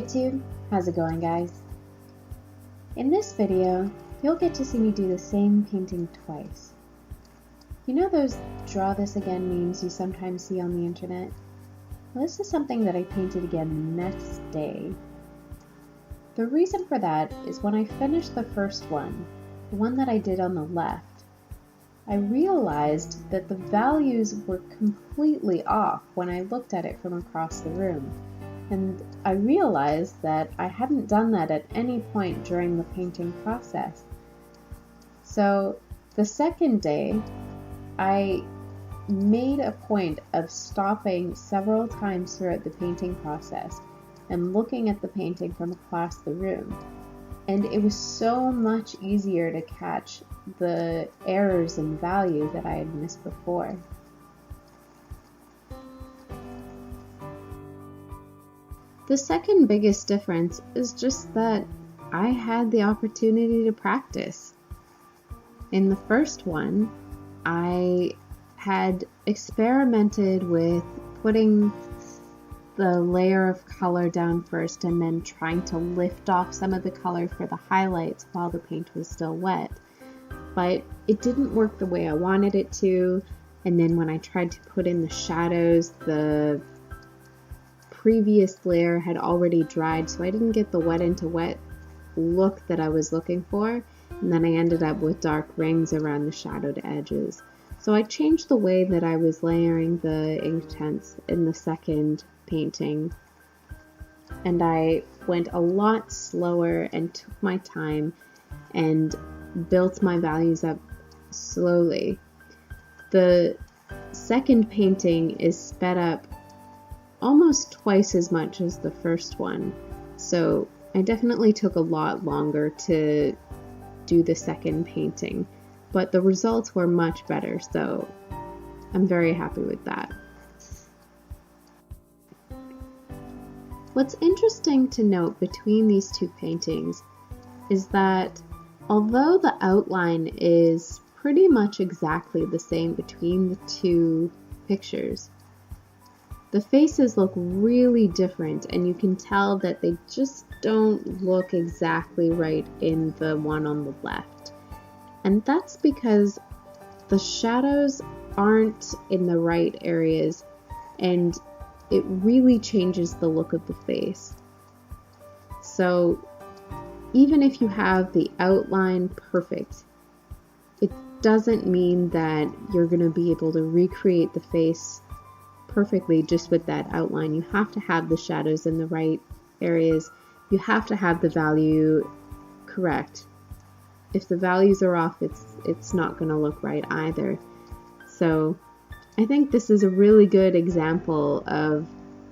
YouTube, how's it going guys? In this video, you'll get to see me do the same painting twice. You know those draw this again memes you sometimes see on the internet? Well, this is something that I painted again the next day. The reason for that is when I finished the first one, the one that I did on the left, I realized that the values were completely off when I looked at it from across the room. And I realized that I hadn't done that at any point during the painting process. So the second day, I made a point of stopping several times throughout the painting process and looking at the painting from across the room. And it was so much easier to catch the errors in value that I had missed before. The second biggest difference is just that I had the opportunity to practice. In the first one, I had experimented with putting the layer of color down first and then trying to lift off some of the color for the highlights while the paint was still wet. But it didn't work the way I wanted it to, and then when I tried to put in the shadows, the previous layer had already dried, so I didn't get the wet into wet look that I was looking for, and then I ended up with dark rings around the shadowed edges. So I changed the way that I was layering the Inktense in the second painting, and I went a lot slower and took my time and built my values up slowly. The second painting is sped up almost twice as much as the first one, so I definitely took a lot longer to do the second painting, but the results were much better, so I'm very happy with that. What's interesting to note between these two paintings is that although the outline is pretty much exactly the same between the two pictures, the faces look really different, and you can tell that they just don't look exactly right in the one on the left. And that's because the shadows aren't in the right areas, and it really changes the look of the face. So even if you have the outline perfect, it doesn't mean that you're going to be able to recreate the face perfectly just with that outline. You have to have the shadows in the right areas. You have to have the value correct. If the values are off, it's not going to look right either. So I think this is a really good example of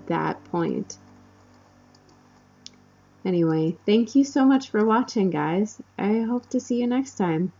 that point. Anyway, thank you so much for watching, guys. I hope to see you next time.